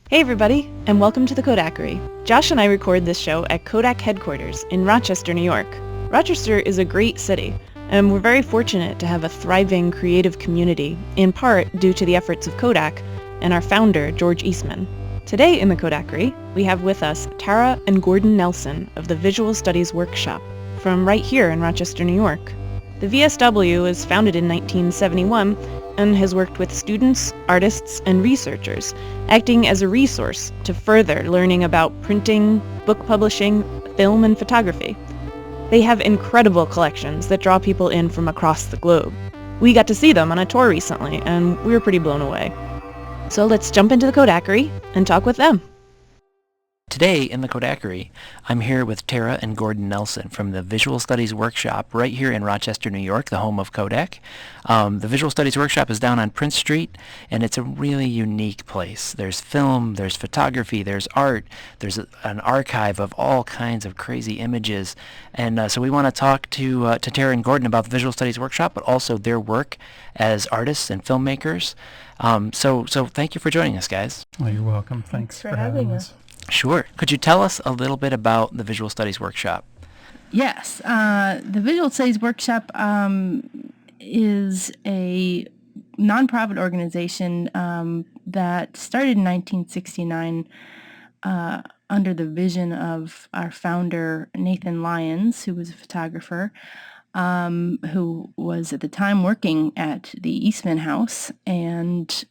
Hey everybody, and welcome to the Kodakery. Josh and I record this show at Kodak headquarters in Rochester, New York. Rochester is a great city, and we're very fortunate to have a thriving creative community, in part due to the efforts of Kodak and our founder, George Eastman. Today in the Kodakery, we have with us Tara and Gordon Nelson of the Visual Studies Workshop from right here in Rochester, New York. The VSW was founded in 1971 and has worked with students, artists, and researchers, acting as a resource to further learning about printing, book publishing, film, and photography. They have incredible collections that draw people in from across the globe. We got to see them on a tour recently, and we were pretty blown away. So let's jump into the Kodakery and talk with them. Today in the Kodakery, I'm here with Tara and Gordon Nelson from the Visual Studies Workshop right here in Rochester, New York, the home of Kodak. The Visual Studies Workshop is down on Prince Street, and it's a really unique place. There's film, there's photography, there's art, there's an archive of all kinds of crazy images. And so we want to talk to Tara and Gordon about the Visual Studies Workshop, but also their work as artists and filmmakers. So thank you for joining us, guys. Well, you're welcome. Thanks for having us. Sure. Could you tell us a little bit about the Visual Studies Workshop? Yes. The Visual Studies Workshop is a nonprofit organization that started in 1969 under the vision of our founder, Nathan Lyons, who was a photographer, who was at the time working at the Eastman House and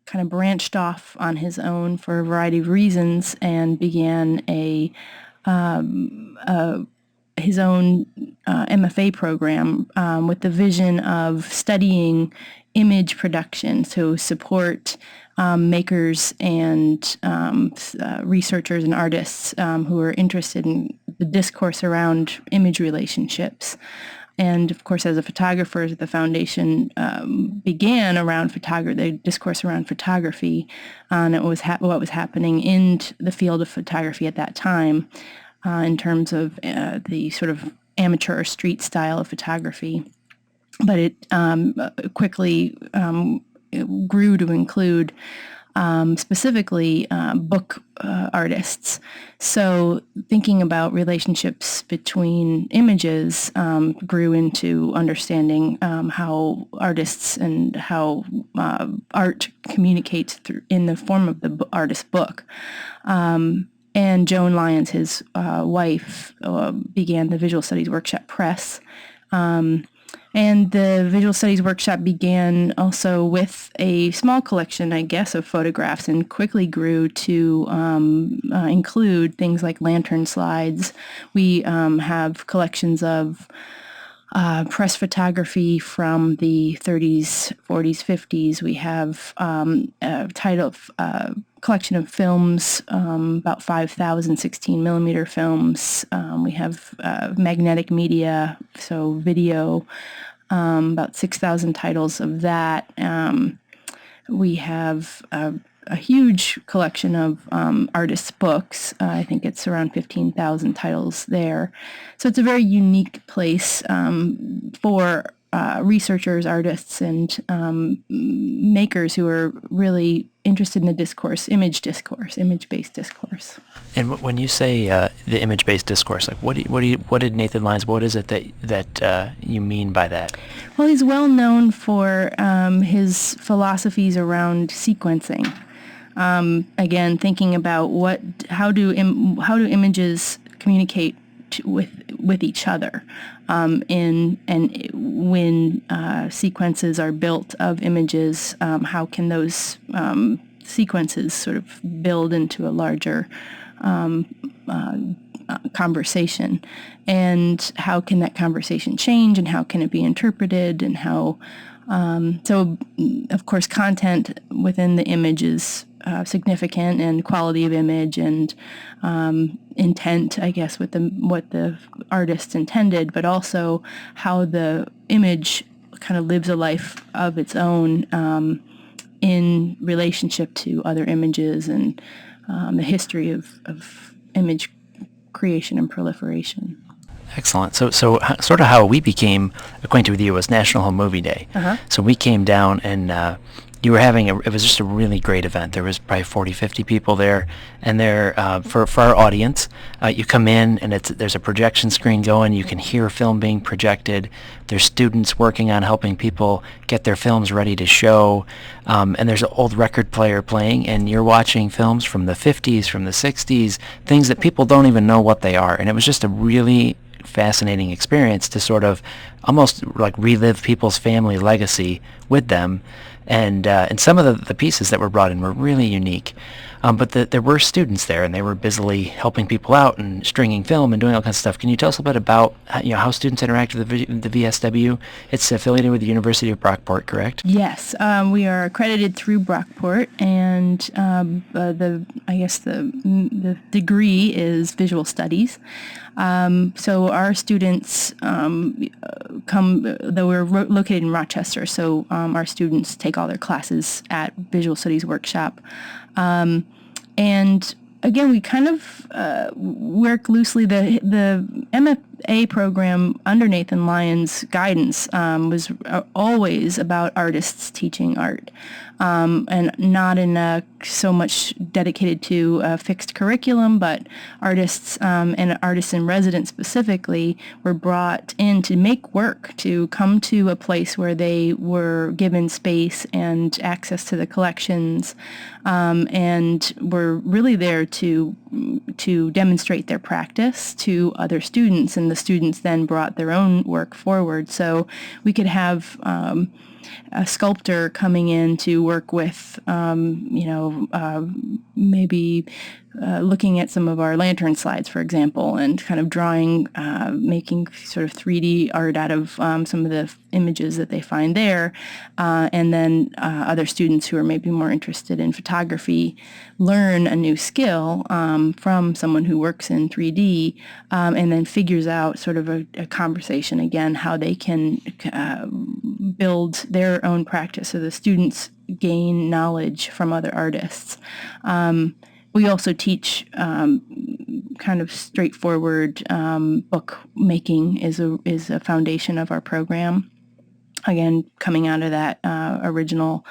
kind of branched off on his own for a variety of reasons and began his own MFA program with the vision of studying image production, so support makers and researchers and artists who are interested in the discourse around image relationships. And of course, as a photographer, the foundation began around the discourse around photography, and it was what was happening in the field of photography at that time, in terms of the sort of amateur or street style of photography. But it quickly grew to include specifically book artists. So thinking about relationships between images grew into understanding how artists and how art communicates in the form of the artist book. And Joan Lyons, his wife, began the Visual Studies Workshop Press. And the Visual Studies Workshop began also with a small collection, I guess, of photographs and quickly grew to include things like lantern slides. We have collections of press photography from the 30s, 40s, 50s. We have a collection of films, about 5,000 16 millimeter films. We have magnetic media, so video, about 6,000 titles of that. We have a huge collection of artists' books. I think it's around 15,000 titles there. So it's a very unique place for researchers, artists, and makers who are really interested in the discourse, image-based discourse. And when you say the image-based discourse, like what did Nathan Lyons? What is it that you mean by that? Well, he's well known for his philosophies around sequencing. Again, thinking about how do images communicate with each other, when sequences are built of images, how can those sequences sort of build into a larger conversation, and how can that conversation change, and how can it be interpreted, and how so of course content within the image is significant, and quality of image and intent, I guess, with what the artist intended, but also how the image kind of lives a life of its own in relationship to other images and the history of image creation and proliferation. Excellent. So sort of how we became acquainted with you was National Home Movie Day. Uh-huh. So we came down and you were having it was just a really great event. There was probably 40, 50 people there, and there for our audience, you come in and there's a projection screen going. You can hear film being projected. There's students working on helping people get their films ready to show, and there's an old record player playing, and you're watching films from the 50s, from the 60s, things that people don't even know what they are. And it was just a really fascinating experience to sort of almost like relive people's family legacy with them. And some of the pieces that were brought in were really unique. But there were students there, and they were busily helping people out and stringing film and doing all kinds of stuff. Can you tell us a bit about how students interact with the VSW? It's affiliated with the University of Brockport, correct? Yes, we are accredited through Brockport, and the degree is Visual Studies. So our students come, though we're located in Rochester, so our students take all their classes at Visual Studies Workshop. And again, we kind of work loosely. The MFA program under Nathan Lyon's guidance was always about artists teaching art, and not in so much dedicated to a fixed curriculum, but artists and artists in residence specifically were brought in to make work, to come to a place where they were given space and access to the collections, and were really there to demonstrate their practice to other students, and the students then brought their own work forward. So we could have a sculptor coming in to work with, maybe looking at some of our lantern slides, for example, and kind of drawing, making sort of 3D art out of some of the images that they find there. And then other students who are maybe more interested in photography learn a new skill from someone who works in 3D, and then figures out sort of a conversation again, how they can build their own practice, so the students gain knowledge from other artists. We also teach kind of straightforward book making is a foundation of our program. Again, coming out of that original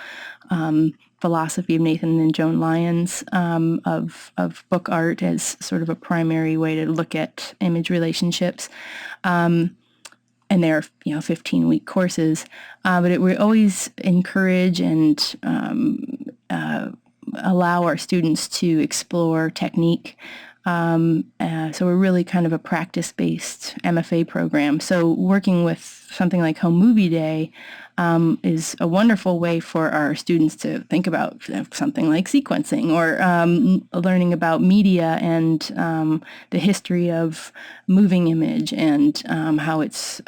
philosophy of Nathan and Joan Lyons of book art as sort of a primary way to look at image relationships. And they're 15-week courses, but we always encourage and allow our students to explore technique. So we're really kind of a practice-based MFA program. So working with something like Home Movie Day is a wonderful way for our students to think about something like sequencing, or learning about media and the history of moving image, and how it's,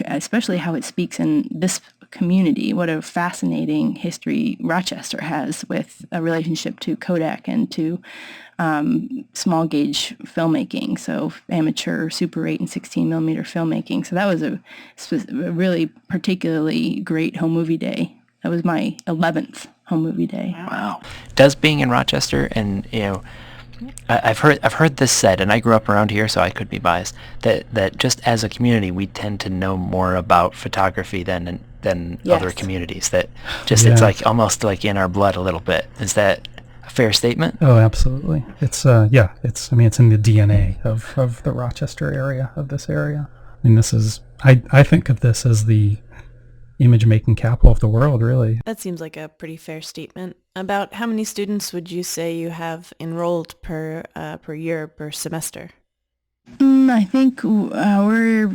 especially how it speaks in this community. What a fascinating history Rochester has with a relationship to Kodak and to small gauge filmmaking, so amateur Super 8 and 16 millimeter filmmaking. So that was a really particularly great Home Movie Day. That was my 11th Home Movie Day. Wow. Does being in Rochester, and I've heard this said, and I grew up around here, so I could be biased, that just as a community we tend to know more about photography than Yes. other communities. That just It's like almost like in our blood a little bit. Is that a fair statement? Oh, absolutely. It's it's in the DNA of the Rochester area, of this area. I mean, this is I think of this as the image making capital of the world, really. That seems like a pretty fair statement. About how many students would you say you have enrolled per year, per semester? I think we're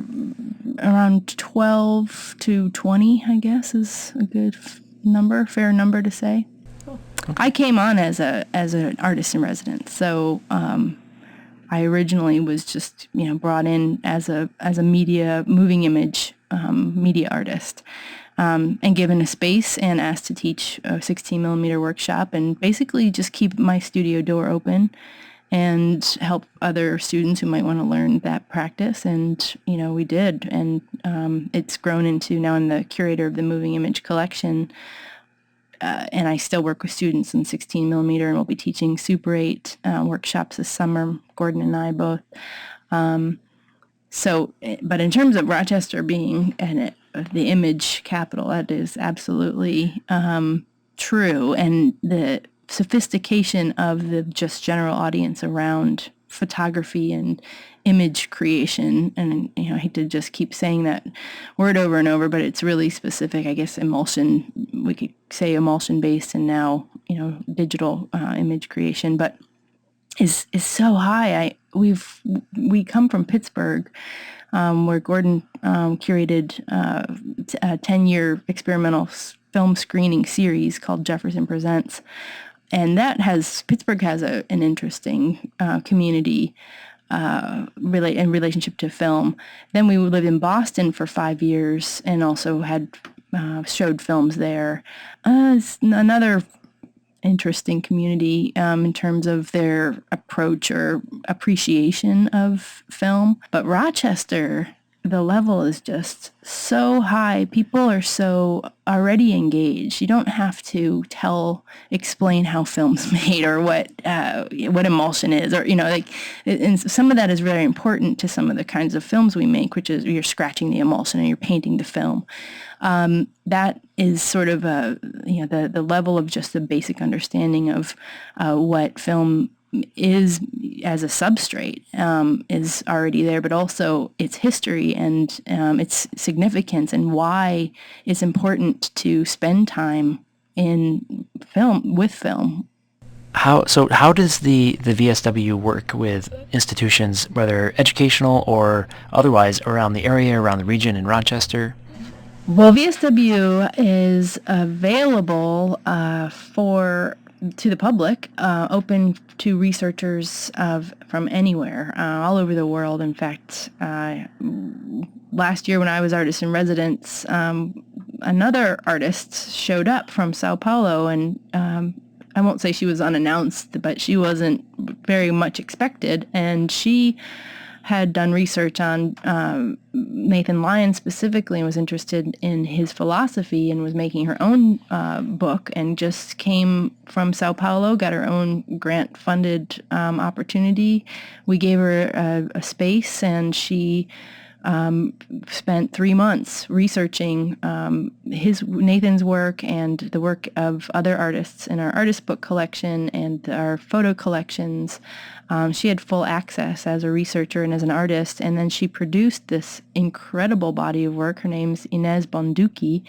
around 12 to 20, I guess, is a good fair number to say. Cool. Okay. I came on as an artist in residence, so I originally was just brought in as a moving image media artist, and given a space and asked to teach a 16 millimeter workshop, and basically just keep my studio door open and help other students who might want to learn that practice. And, we did. And it's grown into, now I'm the curator of the Moving Image Collection, and I still work with students in 16 millimeter, and we'll be teaching Super 8 workshops this summer, Gordon and I both. But in terms of Rochester being the image capital, that is absolutely true, and the sophistication of the just general audience around photography and image creation. And I hate to just keep saying that word over and over, but it's really specific. I guess emulsion, we could say emulsion based, and now digital image creation, but is so high. We come from Pittsburgh, where Gordon curated a 10-year experimental film screening series called Jefferson Presents. And Pittsburgh has an interesting community in relationship to film. Then we lived in Boston for 5 years and also had showed films there. It's another interesting community in terms of their approach or appreciation of film. But Rochester, the level is just so high. People are so already engaged. You don't have to explain how film's made or what emulsion is, or and some of that is very important to some of the kinds of films we make, which is you're scratching the emulsion and you're painting the film. That is sort of the level of just the basic understanding of what film is as a substrate is already there, but also its history and its significance and why it's important to spend time in film with film. How does the VSW work with institutions, whether educational or otherwise, around the area, around the region in Rochester? Well, VSW is available to the public, open to researchers from anywhere, all over the world. In fact, last year when I was artist in residence, another artist showed up from Sao Paulo, and I won't say she was unannounced, but she wasn't very much expected, and she had done research on Nathan Lyon specifically and was interested in his philosophy and was making her own book, and just came from Sao Paulo, got her own grant-funded opportunity. We gave her a space, and she spent 3 months researching Nathan's work and the work of other artists in our artist book collection and our photo collections. She had full access as a researcher and as an artist, and then she produced this incredible body of work. Her name's Inez Bonduki,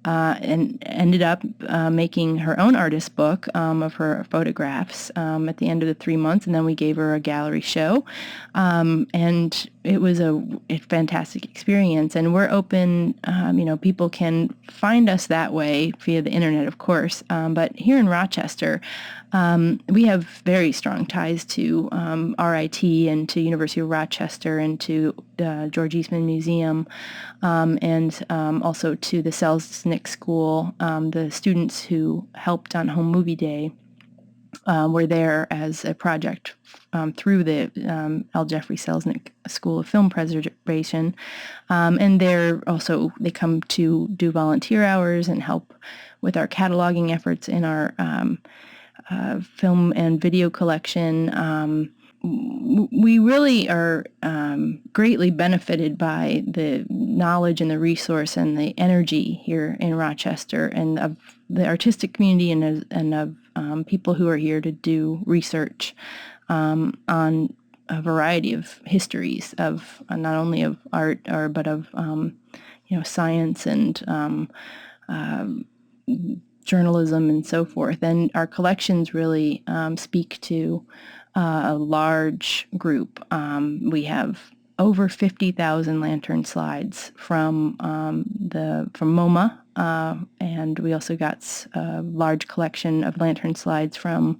and ended up making her own artist book of her photographs at the end of the 3 months, and then we gave her a gallery show, and it was a fantastic experience. And we're open, people can find us that way via the internet, of course, but here in Rochester, we have very strong ties to RIT and to University of Rochester and to George Eastman Museum, and also to the Selznick School. The students who helped on Home Movie Day were there as a project through the L. Jeffrey Selznick School of Film Preservation, and they come to do volunteer hours and help with our cataloging efforts in our film and video collection. We really are greatly benefited by the knowledge and the resource and the energy here in Rochester, and of the artistic community and of people who are here to do research on a variety of histories of not only of art but of science and journalism and so forth. And our collections really speak to a large group. We have over 50,000 lantern slides from MoMA, and we also got a large collection of lantern slides from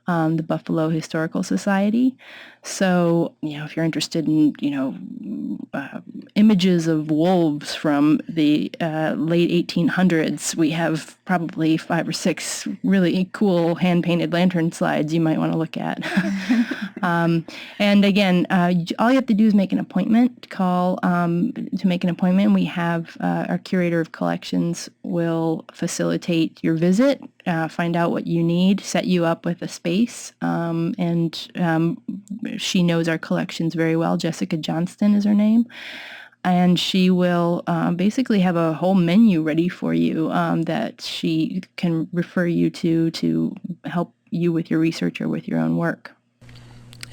the Buffalo Historical Society. So, if you're interested in, images of wolves from the late 1800s, we have probably 5 or 6 really cool hand-painted lantern slides you might want to look at. And again, all you have to do is make an appointment. Call to make an appointment. We have our curator of collections will facilitate your visit, find out what you need, set you up with a space, and she knows our collections very well. Jessica Johnston is her name. and she will basically have a whole menu ready for you that she can refer you to help you with your research or with your own work.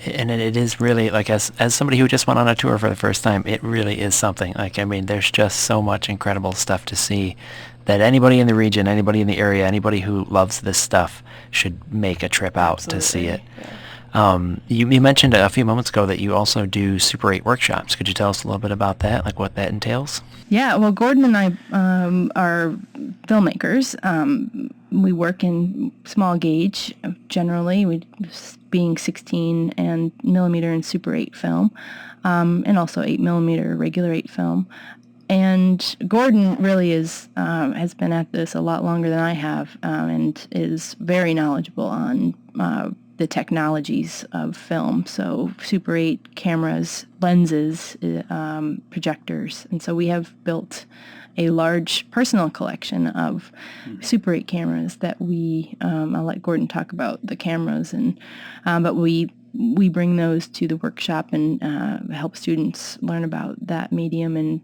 And it is really, like, as somebody who just went on a tour for the first time, it really is something. Like, I mean, there's just so much incredible stuff to see that anybody in the region, anybody in the area, anybody who loves this stuff should make a trip out to see it. Yeah. You mentioned a few moments ago that you also do Super 8 workshops. Could you tell us a little bit about that, like what that entails? Yeah, well, Gordon and I are filmmakers. We work in small gauge, generally, we being 16 and millimeter and Super 8 film, and also 8 millimeter regular 8 film. And Gordon really has been at this a lot longer than I have, and is very knowledgeable on the technologies of film. So Super 8 cameras, lenses, projectors. And so we have built a large personal collection of Super 8 cameras that I'll let Gordon talk about the cameras, but we bring those to the workshop and help students learn about that medium and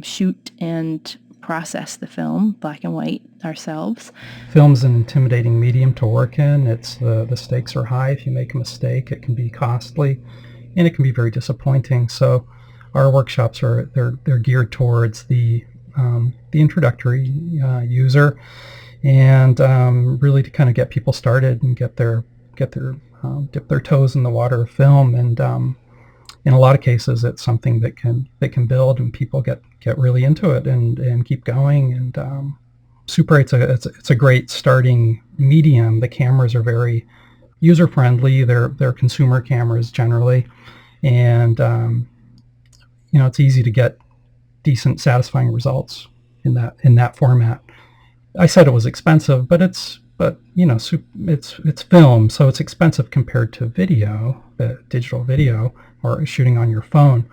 shoot and process the film, black and white, ourselves. Film's an intimidating medium to work in. It's the stakes are high. If you make a mistake, it can be costly, and it can be very disappointing. So our workshops they're geared towards the introductory user, and really to kind of get people started and get their dip their toes in the water of film. And in a lot of cases, it's something that can build, and people get really into it and keep going. And Super 8's it's a great starting medium. The cameras are very user friendly. They're consumer cameras generally, and it's easy to get decent, satisfying results in that format. I said it was expensive, but it's film, so it's expensive compared to video, digital video, or shooting on your phone.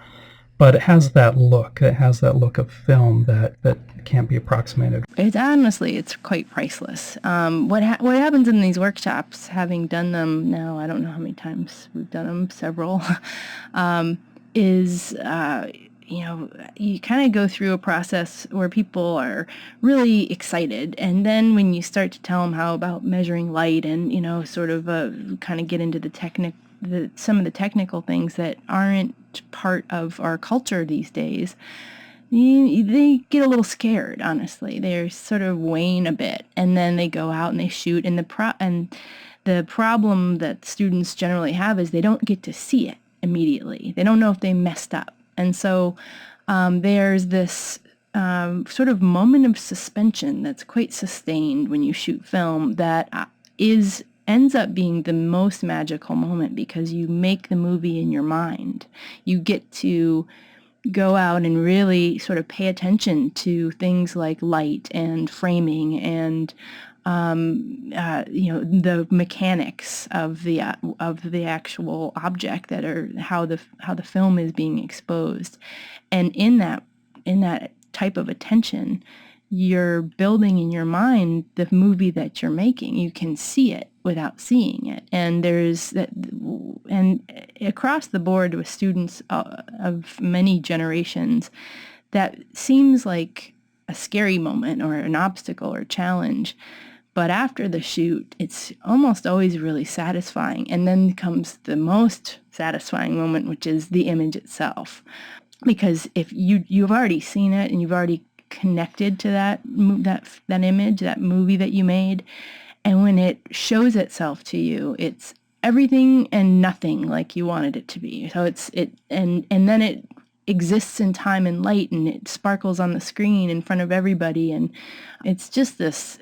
But it has that look. It has that look of film that can't be approximated. It's quite priceless. What happens in these workshops, having done them now, I don't know how many times we've done them, several, is you kind of go through a process where people are really excited, and then when you start to tell them how about measuring light and sort of kind of get into some of the technical things that aren't part of our culture these days, they get a little scared. Honestly, they're sort of wane a bit, and then they go out and they shoot. And the problem that students generally have is they don't get to see it immediately. They don't know if they messed up. And so there's this sort of moment of suspension that's quite sustained when you shoot film that ends up being the most magical moment, because you make the movie in your mind. You get to go out and really sort of pay attention to things like light and framing and the mechanics of the actual object that are how the film is being exposed. And in that type of attention, you're building in your mind the movie that you're making. You can see it without seeing it. And there's that, and across the board with students of many generations, that seems like a scary moment or an obstacle or challenge. But after the shoot, it's almost always really satisfying. And then comes the most satisfying moment, which is the image itself. Because if you've already seen it and you've already connected to that image, that movie that you made, and when it shows itself to you, it's everything and nothing like you wanted it to be. So and then it exists in time and light, and it sparkles on the screen in front of everybody, and it's just this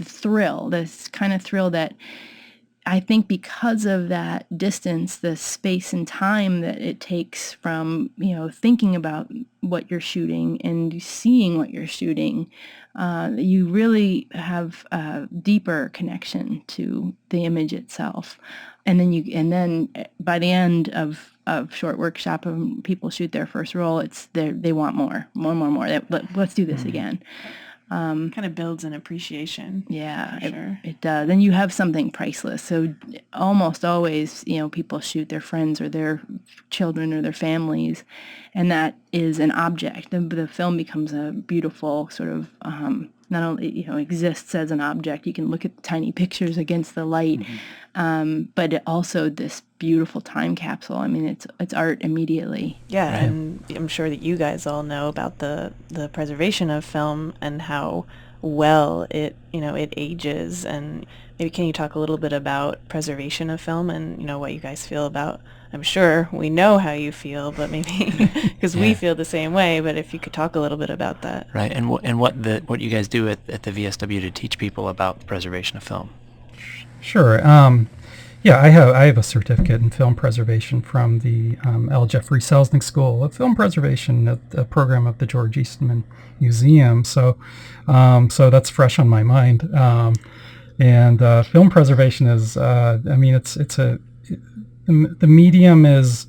thrill, this kind of thrill that I think, because of that distance, the space and time that it takes from thinking about what you're shooting and seeing what you're shooting, you really have a deeper connection to the image itself. And then by the end of short workshop, when people shoot their first roll, they want more. Let's do this again. Kind of builds an appreciation. Yeah, sure. It does. And you have something priceless. So almost always, people shoot their friends or their children or their families, and that is an object. The film becomes a beautiful sort of not only exists as an object. You can look at the tiny pictures against the light, but it also this beautiful time capsule. I mean, it's art immediately. Yeah, Right. and I'm sure that you guys all know about the preservation of film and how well it ages. And maybe can you talk a little bit about preservation of film and what you guys feel about? I'm sure we know how you feel, but maybe because we feel the same way. But if you could talk a little bit about that. Right, and what you guys do at the VSW to teach people about the preservation of film. Sure. Yeah, I have a certificate in film preservation from the L. Jeffrey Selznick School of Film Preservation, a program of the George Eastman Museum. So that's fresh on my mind. And film preservation is, the medium is,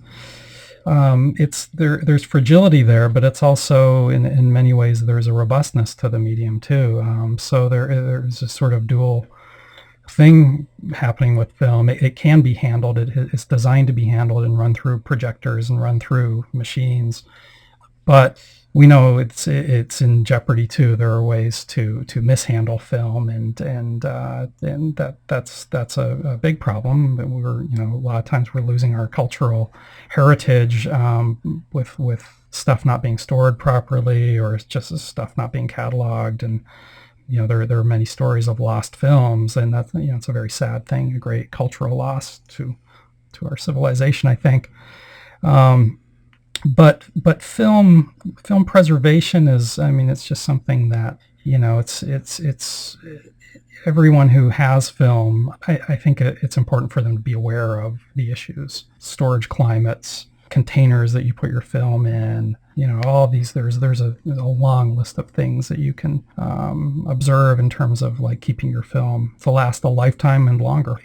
there's fragility there, but it's also in many ways there's a robustness to the medium too. So there's a sort of dual thing happening with film. It can be handled. It's designed to be handled and run through projectors and run through machines, but we know it's in jeopardy too. There are ways to mishandle film, and that's a big problem. We're a lot of times we're losing our cultural heritage with stuff not being stored properly, or just stuff not being cataloged. And there are many stories of lost films, and that's it's a very sad thing, a great cultural loss to our civilization, I think. But film preservation is, it's just something that it's everyone who has film. I think it's important for them to be aware of the issues, storage climates, containers that you put your film in. All of these. There's a long list of things that you can observe in terms of like keeping your film to last a lifetime and longer.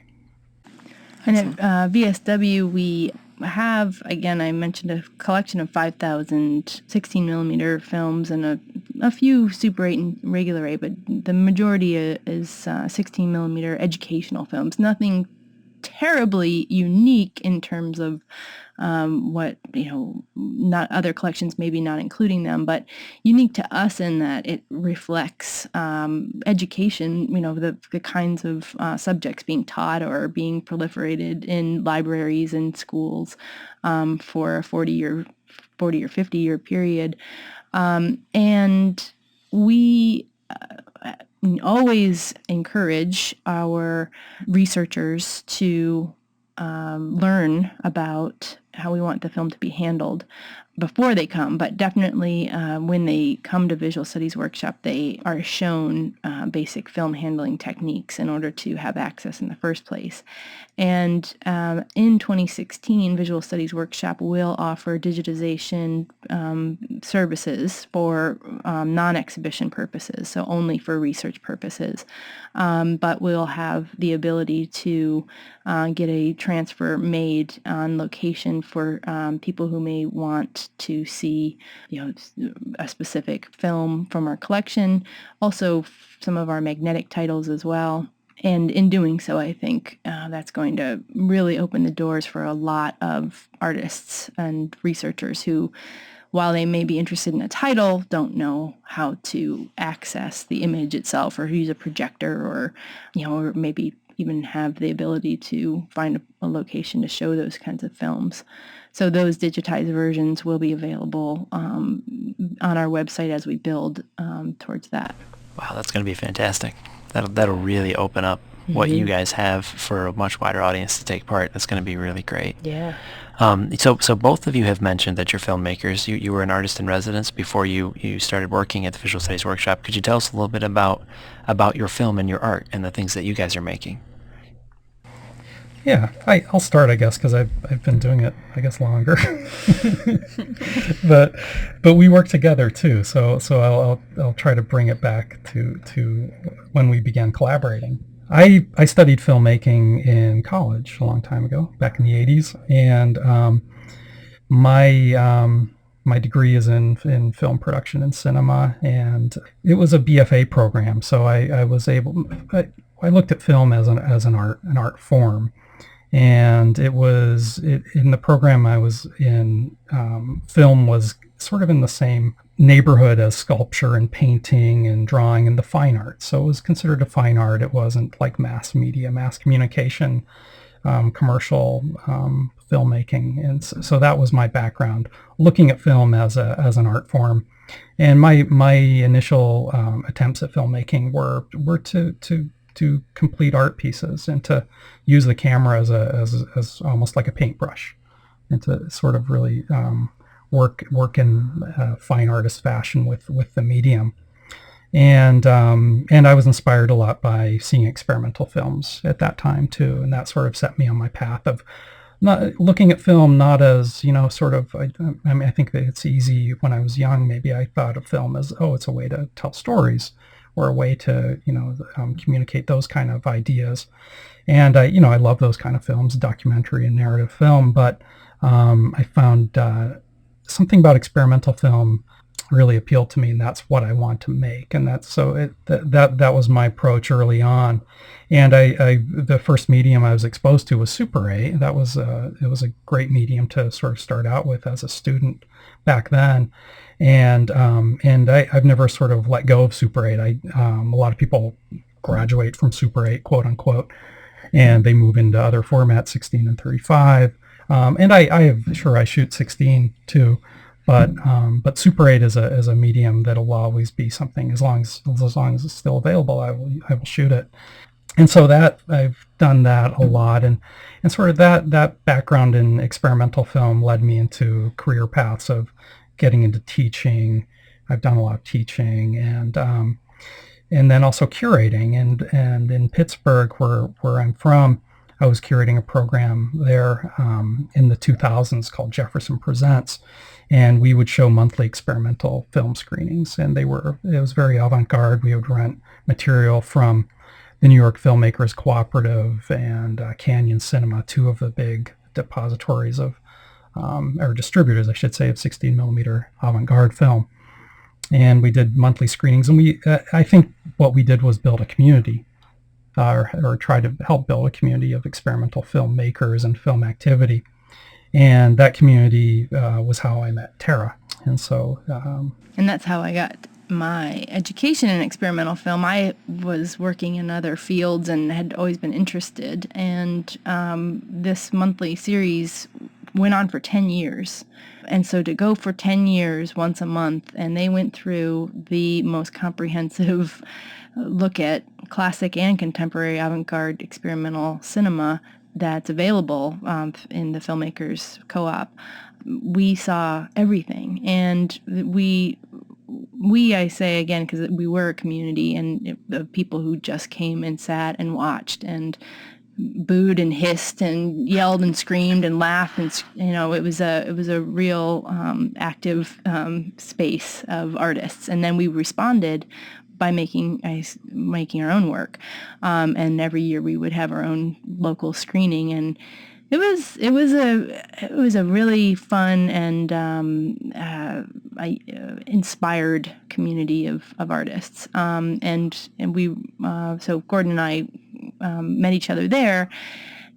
And at VSW, we have, again, I mentioned a collection of 5,000 16 millimeter films and a few Super 8 and regular 8, but the majority is 16 millimeter educational films. Nothing terribly unique in terms of what, not other collections, maybe not including them, but unique to us in that it reflects education, the kinds of subjects being taught or being proliferated in libraries and schools for a 40 or 50-year period. And we always encourage our researchers to learn about how we want the film to be handled before they come, but definitely when they come to Visual Studies Workshop, they are shown basic film handling techniques in order to have access in the first place. And in 2016, Visual Studies Workshop will offer digitization services for non-exhibition purposes, so only for research purposes. But we'll have the ability to get a transfer made on location for people who may want to see, a specific film from our collection. Also, some of our magnetic titles as well. And in doing so, I think that's going to really open the doors for a lot of artists and researchers who, while they may be interested in a title, don't know how to access the image itself or use a projector or maybe even have the ability to find a location to show those kinds of films. So those digitized versions will be available on our website as we build towards that. Wow, that's going to be fantastic. That'll really open up what you guys have for a much wider audience to take part. That's going to be really great. Yeah. So both of you have mentioned that you're filmmakers. You were an artist in residence before you started working at the Visual Studies Workshop. Could you tell us a little bit about your film and your art and the things that you guys are making? Yeah, I'll start, I guess, because I've been doing it, I guess, longer. but we work together too. So I'll try to bring it back to when we began collaborating. I studied filmmaking in college a long time ago, back in the 80s, and my degree is in film production and cinema, and it was a BFA program. So I was able. I looked at film as an art form. And in the program I was in, film was sort of in the same neighborhood as sculpture and painting and drawing and the fine arts. So it was considered a fine art. It wasn't like mass media, mass communication, commercial filmmaking. And so that was my background, looking at film as an art form. And my initial attempts at filmmaking were to complete art pieces and to use the camera as almost like a paintbrush, and to sort of really work in fine artist fashion with the medium. And I was inspired a lot by seeing experimental films at that time too, and that sort of set me on my path of not looking at film not as, sort of, I mean, I think that it's easy. When I was young, maybe I thought of film as, it's a way to tell stories, or a way to, communicate those kind of ideas. And I love those kind of films, documentary and narrative film, but I found something about experimental film really appealed to me, and that's what I want to make. And that's that was my approach early on. And the first medium I was exposed to was Super 8. That was it was a great medium to sort of start out with as a student back then. And I've never sort of let go of Super 8. A lot of people graduate from Super 8, quote unquote, and they move into other formats, 16 and 35. And I shoot 16 too. But Super 8 is a medium that'll always be something. As long as it's still available, I will shoot it. And so that I've done that a lot, and sort of that background in experimental film led me into career paths of getting into teaching. I've done a lot of teaching, and then also curating. And in Pittsburgh, where I'm from, I was curating a program there in the 2000s called Jefferson Presents. And we would show monthly experimental film screenings, and it was very avant-garde. We would rent material from the New York Filmmakers Cooperative and Canyon Cinema, two of the big depositories of, or distributors, I should say, of 16 millimeter avant-garde film. And we did monthly screenings, and I think what we did was build a community, or try to help build a community of experimental filmmakers and film activity. And that community was how I met Tara. And so... and that's how I got my education in experimental film. I was working in other fields and had always been interested. And this monthly series went on for 10 years. And so to go for 10 years, once a month, and they went through the most comprehensive look at classic and contemporary avant-garde experimental cinema that's available in the Filmmakers Co-op. We saw everything, and we I say again, because we were a community and of people who just came and sat and watched and booed and hissed and yelled and screamed and laughed, and it was a real active space of artists. And then we responded by making our own work, and every year we would have our own local screening, and it was a really fun and inspired community of artists, and we so Gordon and I met each other there.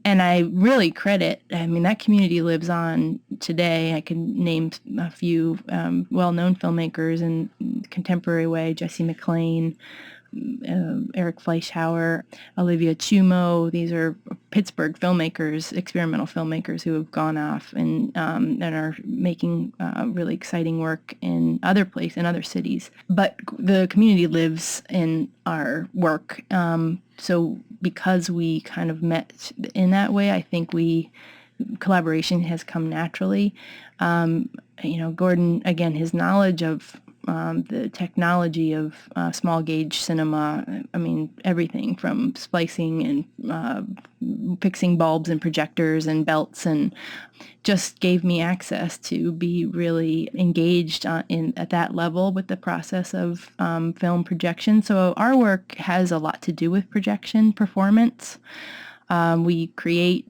And I really credit, that community lives on today. I can name a few well-known filmmakers in contemporary way: Jesse McLean, Eric Fleischhauer, Olivia Chumo. These are Pittsburgh filmmakers, experimental filmmakers who have gone off and are making really exciting work in other cities. But the community lives in our work. So because we kind of met in that way, I think collaboration has come naturally. Gordon, again, his knowledge of the technology of small gauge cinema, everything from splicing and fixing bulbs and projectors and belts, and just gave me access to be really engaged at that level with the process of film projection. So our work has a lot to do with projection performance. We create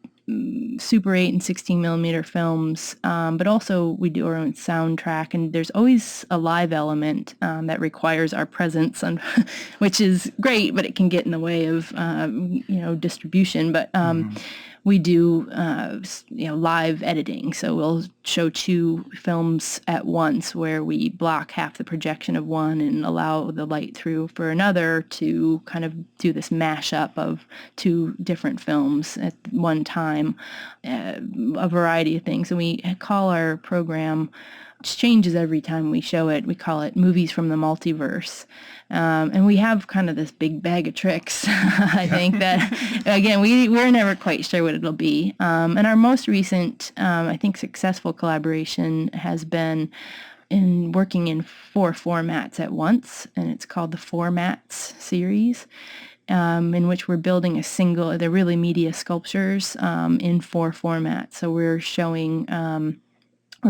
Super 8 and 16 millimeter films, but also we do our own soundtrack, and there's always a live element that requires our presence, which is great, but it can get in the way of distribution. But we do live editing. So we'll show 2 films at once where we block half the projection of one and allow the light through for another to kind of do this mashup of 2 different films at one time, a variety of things. And we call our program, which changes every time we show it, we call it Movies from the Multiverse. And we have kind of this big bag of tricks, I think, that, again, we're never quite sure what it'll be. And our most recent, I think, successful collaboration has been in working in 4 formats at once, and it's called the Formats series, in which we're building they're really media sculptures in 4 formats. So we're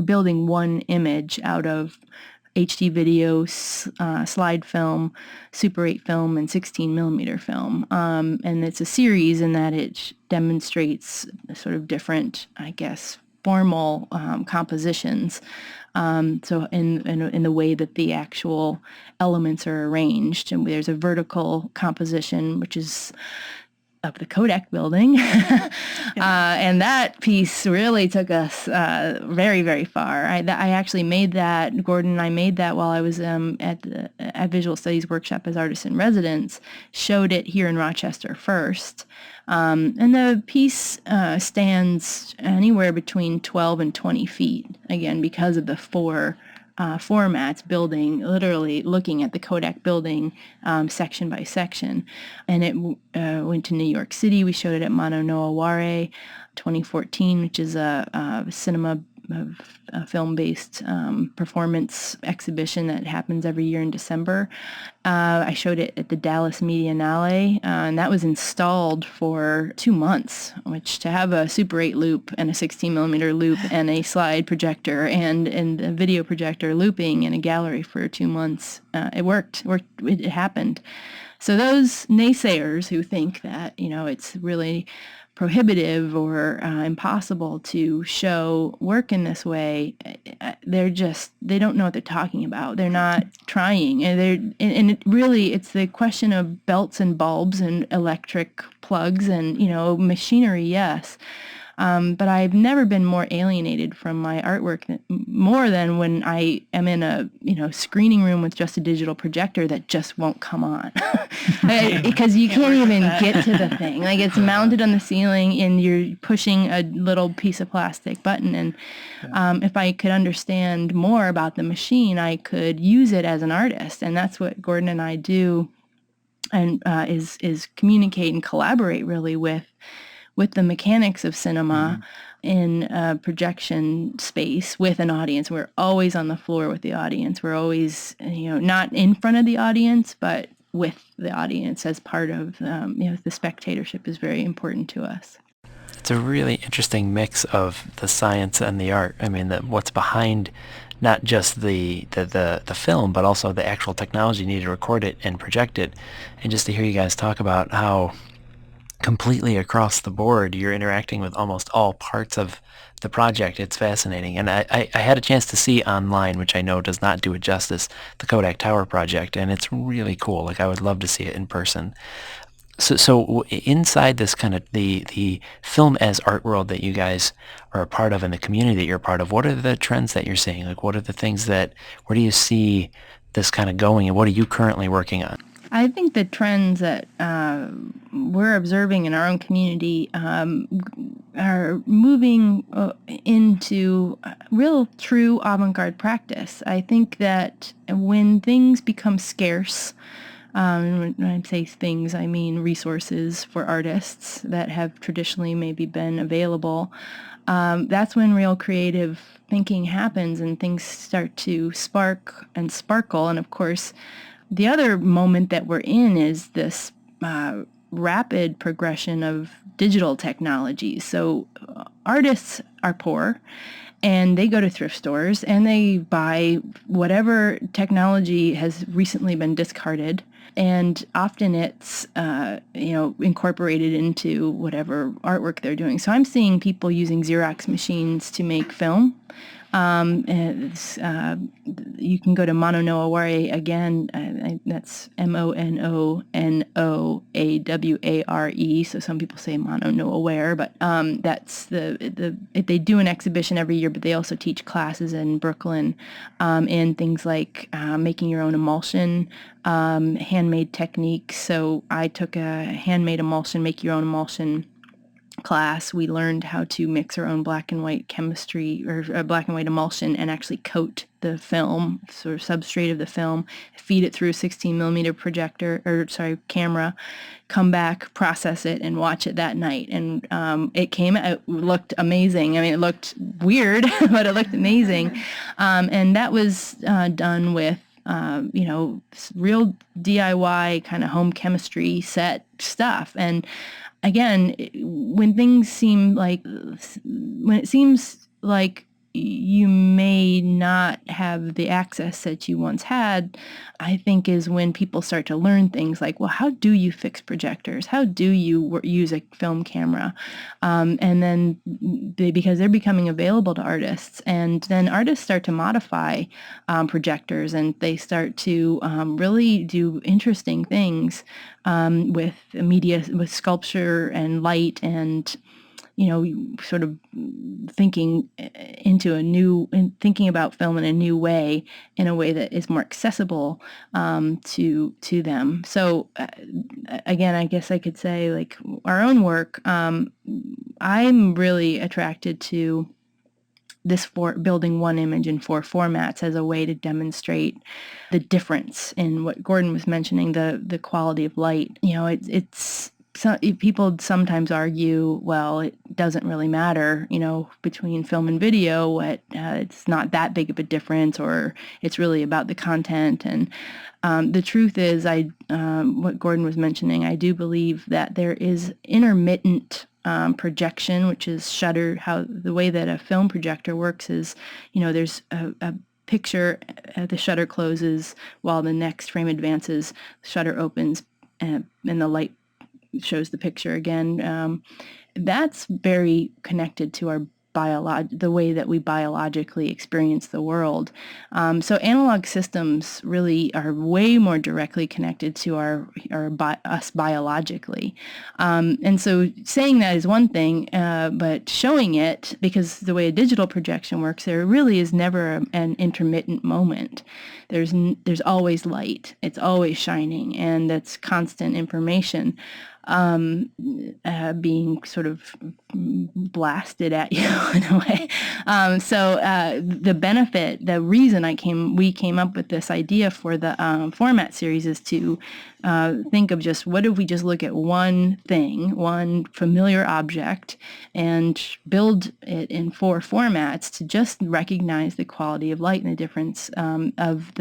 building one image out of HD video, slide film, Super 8 film, and 16 millimeter film. And it's a series in that it demonstrates sort of different, I guess, formal compositions. So in the way that the actual elements are arranged. And there's a vertical composition, which is of the Kodak building. And that piece really took us very, very far. I actually made that, Gordon and I made that while I was at Visual Studies Workshop as artist in residence, showed it here in Rochester first. And the piece stands anywhere between 12 and 20 feet, again, because of the 4 formats, literally looking at the Kodak building section by section. And it went to New York City. We showed it at Mano Noa Ware 2014, which is a cinema film-based performance exhibition that happens every year in December. I showed it at the Dallas Medianale, and that was installed for 2 months, which to have a Super 8 loop and a 16 millimeter loop and a slide projector and a video projector looping in a gallery for 2 months, it worked. It happened. So those naysayers who think that, it's really prohibitive or impossible to show work in this way, they don't know what they're talking about. They're not trying. And it's the question of belts and bulbs and electric plugs and, machinery, yes. But I've never been more alienated from my artwork more than when I am in a screening room with just a digital projector that just won't come on because you can't even get to the thing. Like, it's mounted on the ceiling and you're pushing a little piece of plastic button. And if I could understand more about the machine, I could use it as an artist. And that's what Gordon and I do, and is communicate and collaborate really with the mechanics of cinema in a projection space with an audience. We're always on the floor with the audience. We're always, not in front of the audience, but with the audience as part of, the spectatorship is very important to us. It's a really interesting mix of the science and the art. I mean, what's behind not just the film, but also the actual technology needed to record it and project it. And just to hear you guys talk about how completely across the board you're interacting with almost all parts of the project, it's fascinating. And I had a chance to see online, which I know does not do it justice, the Kodak Tower project, and it's really cool. Like, I would love to see it in person. So inside this kind of the film as art world that you guys are a part of and the community that you're a part of, what are the trends that you're seeing? Like, what are the things where do you see this kind of going, and what are you currently working on? I think the trends that we're observing in our own community are moving into real, true avant-garde practice. I think that when things become scarce, when I say things, I mean resources for artists that have traditionally maybe been available, that's when real creative thinking happens and things start to spark and sparkle. And of course, the other moment that we're in is this rapid progression of digital technology. So artists are poor, and they go to thrift stores and they buy whatever technology has recently been discarded, and often it's incorporated into whatever artwork they're doing. So I'm seeing people using Xerox machines to make film, You can go to Mononoaware again. That's Mononoaware. So some people say Mononoaware, but that's they do an exhibition every year, but they also teach classes in Brooklyn in things like making your own emulsion, handmade techniques. So I took a handmade emulsion, make your own emulsion class. We learned how to mix our own black and white chemistry or black and white emulsion and actually coat the film, sort of substrate of the film, feed it through a 16 millimeter camera, come back, process it, and watch it that night. And it looked amazing. I mean, it looked weird, but it looked amazing. And that was done with real DIY kind of home chemistry set stuff. And again, when it seems like you may not have the access that you once had, I think is when people start to learn things like, well, how do you fix projectors? How do you use a film camera? And then because they're becoming available to artists, and then artists start to modify projectors, and they start to really do interesting things with media, with sculpture and light, and sort of thinking about film in a new way, in a way that is more accessible to them. So again, I guess I could say, like, our own work, I'm really attracted to building one image in 4 formats as a way to demonstrate the difference in what Gordon was mentioning, the quality of light. People sometimes argue, well, it doesn't really matter, between film and video, it's not that big of a difference, or it's really about the content. And the truth is, what Gordon was mentioning, I do believe that there is intermittent projection, which is shutter. How the way that a film projector works is, there's a picture, the shutter closes while the next frame advances, shutter opens, and the light shows the picture again. That's very connected to our the way that we biologically experience the world. So analog systems really are way more directly connected to us biologically. And so saying that is one thing, but showing it, because the way a digital projection works, there really is never an intermittent moment. There's always light. It's always shining, and that's constant information being sort of blasted at you in a way. So the reason we came up with this idea for the format series is to think of just, what if we just look at one thing, one familiar object, and build it in 4 formats to just recognize the quality of light and the difference of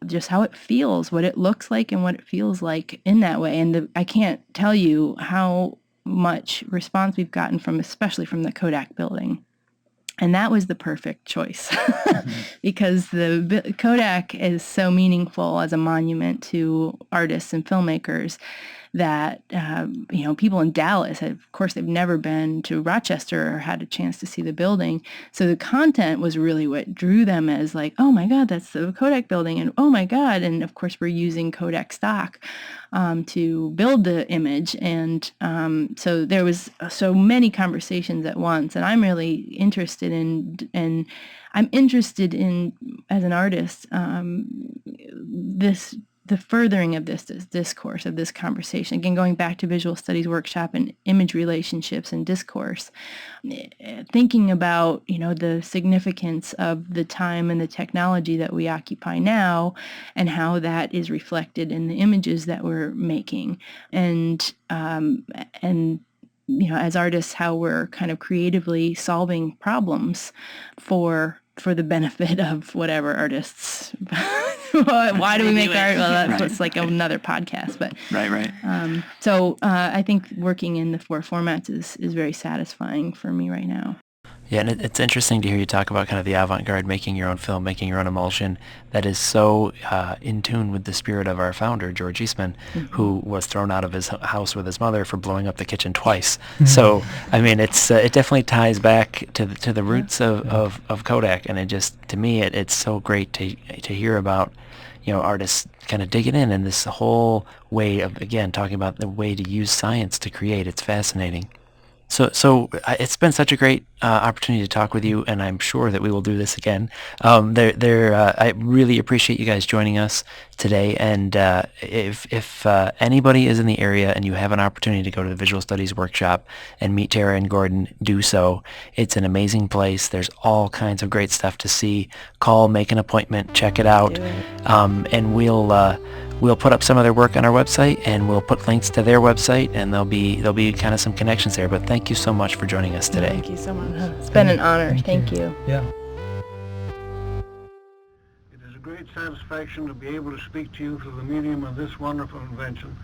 just how it feels, what it looks like and what it feels like in that way. And I can't tell you how much response we've gotten especially from the Kodak building. And that was the perfect choice because the Kodak is so meaningful as a monument to artists and filmmakers that, people in Dallas, of course, they've never been to Rochester or had a chance to see the building. So the content was really what drew them, as like, oh my God, that's the Kodak building. And oh my God. And of course, we're using Kodak stock to build the image. And so there was so many conversations at once. And I'm really interested in, as an artist, the furthering of this discourse, of this conversation. Again, going back to visual studies workshop and image relationships and discourse, thinking about, the significance of the time and the technology that we occupy now, and how that is reflected in the images that we're making. And as artists, how we're kind of creatively solving problems for the benefit of whatever artists. Why do we make art? Well, that's like another podcast. But right. So I think working in the 4 formats is very satisfying for me right now. Yeah, and it's interesting to hear you talk about kind of the avant-garde, making your own film, making your own emulsion. That is so in tune with the spirit of our founder, George Eastman, who was thrown out of his house with his mother for blowing up the kitchen twice. So, I mean, it definitely ties back to the roots of Kodak, and it just, to me, it's so great to hear about, artists kind of digging in, and this whole way of, again, talking about the way to use science to create. It's fascinating. So it's been such a great opportunity to talk with you, and I'm sure that we will do this again. I really appreciate you guys joining us today. And if anybody is in the area and you have an opportunity to go to the Visual Studies Workshop and meet Tara and Gordon, do so. It's an amazing place. There's all kinds of great stuff to see. Call, make an appointment, check it out, and we'll put up some of their work on our website, and we'll put links to their website, and there'll be kind of some connections there. But thank you so much for joining us today. Thank you so much. It's been an honor. Thank you. Yeah. It is a great satisfaction to be able to speak to you through the medium of this wonderful invention.